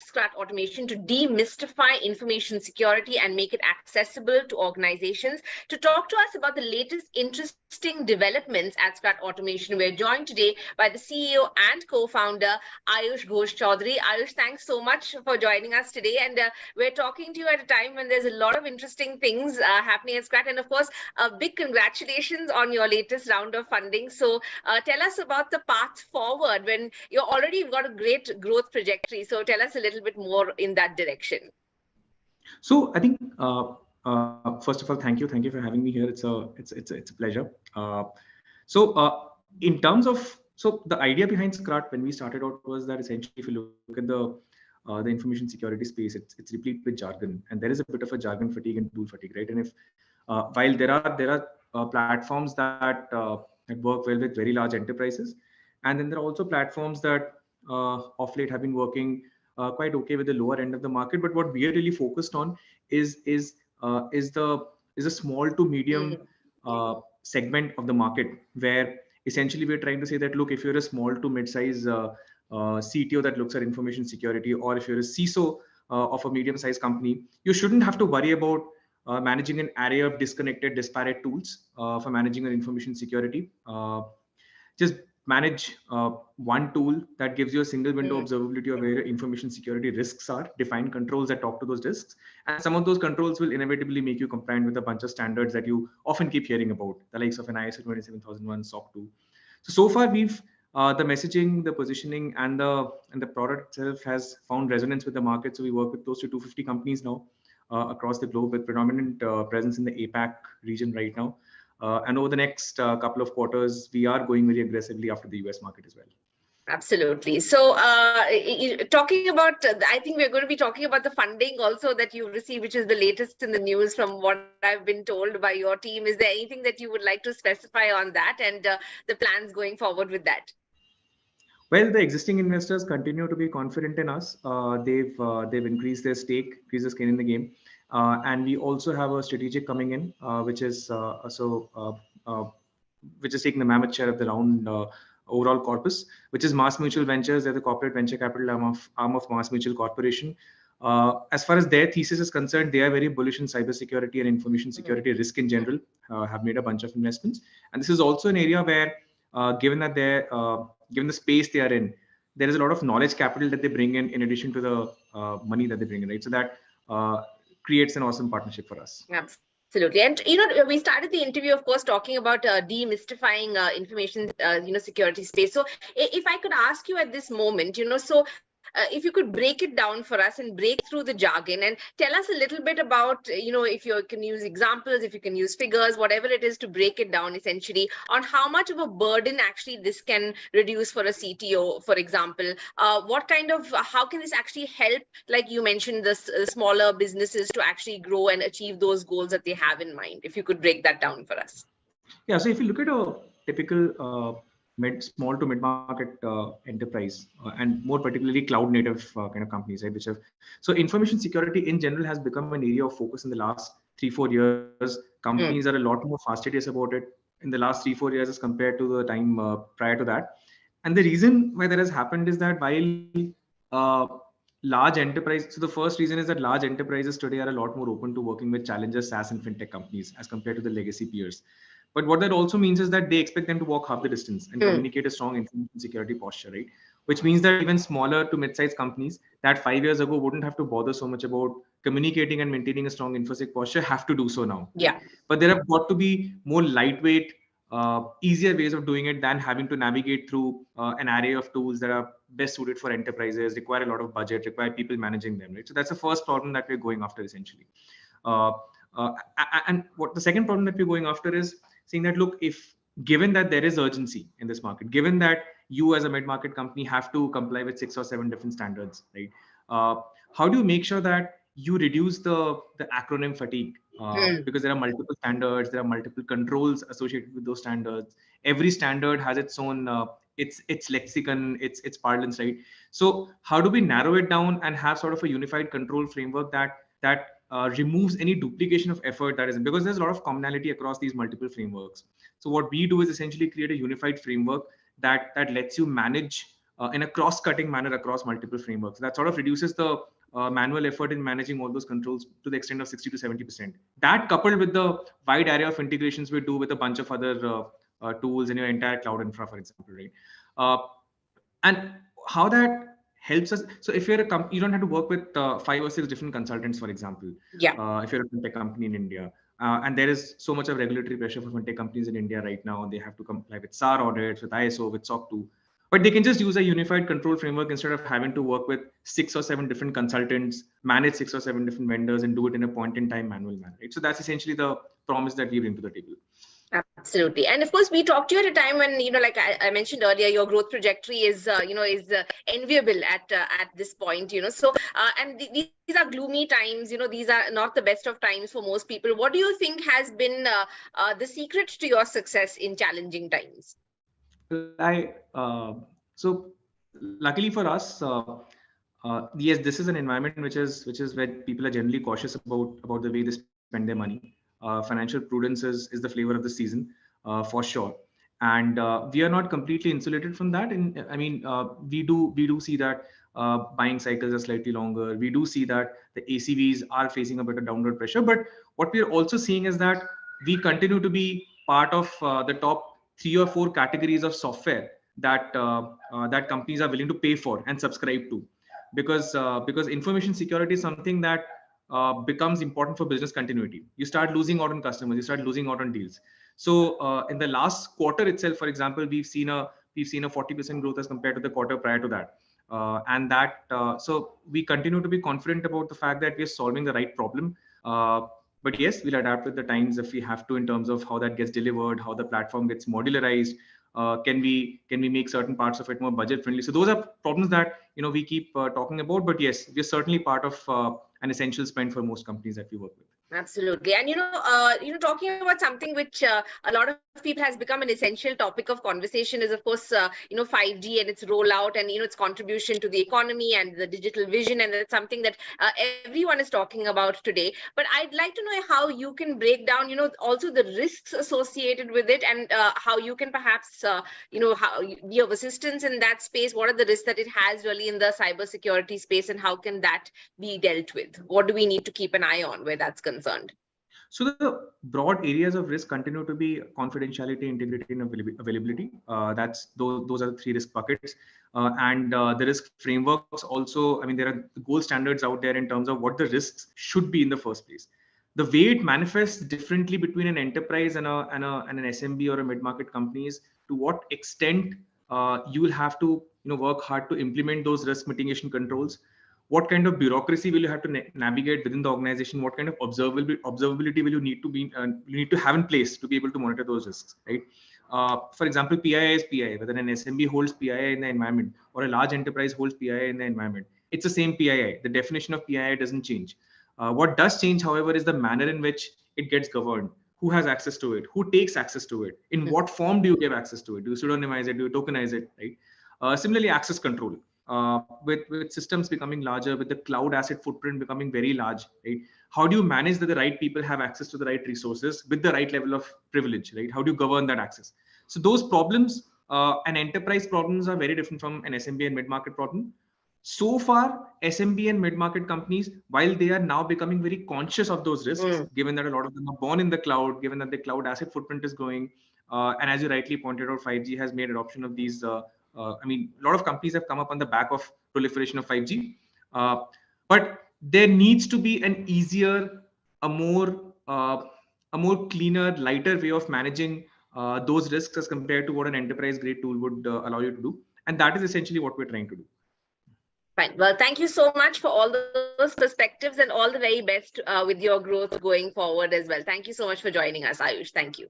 Scrut Automation to demystify information security and make it accessible to organizations. To talk to us about the latest interesting developments at Scrut Automation, we're joined today by the CEO and co-founder, Aayush Ghosh Chowdhury. Aayush, thanks so much for joining us today. And we're talking to you at a time when there's a lot of interesting things happening at Scrut. And of course, a big congratulations on your latest round of funding. So tell us about the path forward when you're already got a great growth trajectory. So tell us a little bit more in that direction. So I think first of all, thank you for having me here. It's a pleasure. In terms of the idea behind Scrut when we started out was that essentially if you look at the information security space, it's replete with jargon, and there is a bit of a jargon fatigue and tool fatigue, right? And if while there are platforms that work well with very large enterprises, and then there are also platforms that of late have been working quite okay with the lower end of the market. But what we are really focused on is the small to medium segment of the market, where essentially we're trying to say that, look, if you're a small to mid-size CTO that looks at information security, or if you're a CISO of a medium-sized company, you shouldn't have to worry about managing an array of disconnected, disparate tools for managing your information security. Just manage one tool that gives you a single window observability of where your information security risks are, define controls that talk to those risks. And some of those controls will inevitably make you compliant with a bunch of standards that you often keep hearing about, the likes of an ISO 27001, SOC 2. So far we've the messaging, the positioning, and the product itself has found resonance with the market. So we work with close to 250 companies now across the globe, with predominant presence in the APAC region right now. And over the next couple of quarters, we are going very aggressively after the US market as well. Absolutely. So talking about, I think we're going to be talking about the funding also that you received, which is the latest in the news from what I've been told by your team. Is there anything that you would like to specify on that and the plans going forward with that? Well, the existing investors continue to be confident in us. They've increased their stake, increased the skin in the game. And we also have a strategic coming in, which is taking the mammoth share of the round overall corpus, which is MassMutual Ventures. They're the corporate venture capital arm of MassMutual Corporation. As far as their thesis is concerned, they are very bullish in cybersecurity and information security risk in general, have made a bunch of investments. And this is also an area where, given the space they are in, there is a lot of knowledge capital that they bring in addition to the money that they bring in, right? So that creates an awesome partnership for us. Absolutely. And, we started the interview, of course, talking about demystifying information, security space. So if I could ask you at this moment, if you could break it down for us and break through the jargon and tell us a little bit about, if you can use examples, if you can use figures, whatever it is, to break it down essentially on how much of a burden actually this can reduce for a CTO, for example. How can this actually help, like you mentioned, the smaller businesses to actually grow and achieve those goals that they have in mind? If you could break that down for us. Yeah, so if you look at a typical small to mid-market enterprise, and more particularly cloud native kind of companies, right? So information security in general has become an area of focus in the last 3-4 years. Companies are a lot more fastidious about it in the last 3-4 years as compared to the time prior to that. And the reason why that has happened is that while large enterprise, so the first reason is that large enterprises today are a lot more open to working with challenger SaaS and fintech companies as compared to the legacy peers. But what that also means is that they expect them to walk half the distance and communicate a strong information security posture, right? Which means that even smaller to mid-sized companies that 5 years ago wouldn't have to bother so much about communicating and maintaining a strong infosec posture have to do so now. Yeah. But there have got to be more lightweight, easier ways of doing it than having to navigate through an array of tools that are best suited for enterprises, require a lot of budget, require people managing them, right? So that's the first problem that we're going after essentially. And what the second problem that we're going after is saying that, look, if given that there is urgency in this market, given that you as a mid-market company have to comply with 6 or 7 different standards, right? How do you make sure that you reduce the acronym fatigue? Because there are multiple standards, there are multiple controls associated with those standards. Every standard has its own, its lexicon, its parlance, right? So how do we narrow it down and have sort of a unified control framework that removes any duplication of effort that is, because there's a lot of commonality across these multiple frameworks. So what we do is essentially create a unified framework that lets you manage in a cross-cutting manner across multiple frameworks. That sort of reduces the manual effort in managing all those controls to the extent of 60 to 70%. That coupled with the wide array of integrations we do with a bunch of other tools in your entire cloud infra, for example, right? And how that helps us. So if you're a company, you don't have to work with 5 or 6 different consultants, for example. Yeah. If you're a fintech company in India, and there is so much of regulatory pressure for fintech companies in India right now. They have to comply with SAR audits, with ISO, with SOC 2. But they can just use a unified control framework instead of having to work with 6 or 7 different consultants, manage 6 or 7 different vendors, and do it in a point-in-time manual manner. Right? So that's essentially the promise that we bring to the table. Absolutely. And of course, we talked to you at a time when, like I mentioned earlier, your growth trajectory is, enviable at this point, So, and these are gloomy times, these are not the best of times for most people. What do you think has been the secret to your success in challenging times? So luckily for us, yes, this is an environment which is where people are generally cautious about the way they spend their money. Financial prudence is the flavor of the season, for sure, and we are not completely insulated from that. And I mean, we do see that buying cycles are slightly longer. We do see that the ACVs are facing a bit of downward pressure. But what we are also seeing is that we continue to be part of the top 3 or 4 categories of software that that companies are willing to pay for and subscribe to, because information security is something that becomes important for business continuity. You start losing out on customers, you start losing out on deals. So in the last quarter itself, for example, we've seen a 40% growth as compared to the quarter prior to that, so we continue to be confident about the fact that we are solving the right problem. But yes, we'll adapt with the times if we have to, in terms of how that gets delivered, how the platform gets modularized. Can we make certain parts of it more budget friendly? So those are problems that we keep talking about. But yes, we're certainly part of an essential spend for most companies that we work with. Absolutely. And, talking about something which a lot of people has become an essential topic of conversation is, of course, 5G and its rollout and, its contribution to the economy and the digital vision. And that's something that everyone is talking about today. But I'd like to know how you can break down, also the risks associated with it, and how you can perhaps, how be of assistance in that space. What are the risks that it has really in the cybersecurity space, and how can that be dealt with? What do we need to keep an eye on where that's concerned? So the broad areas of risk continue to be confidentiality, integrity, and availability. Those are the 3 risk buckets. And the risk frameworks also, I mean, there are gold standards out there in terms of what the risks should be in the first place. The way it manifests differently between an enterprise and an SMB or a mid-market companies, to what extent you will have to work hard to implement those risk mitigation controls. What kind of bureaucracy will you have to navigate within the organization? What kind of observability will you need to have in place to be able to monitor those risks, right? For example, PII is PII. Whether an SMB holds PII in the environment or a large enterprise holds PII in the environment, it's the same PII. The definition of PII doesn't change. What does change, however, is the manner in which it gets governed. Who has access to it? Who takes access to it? In what form do you give access to it? Do you pseudonymize it? Do you tokenize it? Right? Similarly, access control. With systems becoming larger, with the cloud asset footprint becoming very large, right? How do you manage that the right people have access to the right resources with the right level of privilege, right? How do you govern that access? So those problems and enterprise problems are very different from an SMB and mid-market problem. So far, SMB and mid-market companies, while they are now becoming very conscious of those risks, given that a lot of them are born in the cloud, given that the cloud asset footprint is growing, and as you rightly pointed out, 5G has made adoption of these I mean, a lot of companies have come up on the back of proliferation of 5G, but there needs to be an easier, a more cleaner, lighter way of managing those risks as compared to what an enterprise-grade tool would allow you to do, and that is essentially what we're trying to do. Fine. Well, thank you so much for all those perspectives and all the very best with your growth going forward as well. Thank you so much for joining us, Aayush. Thank you.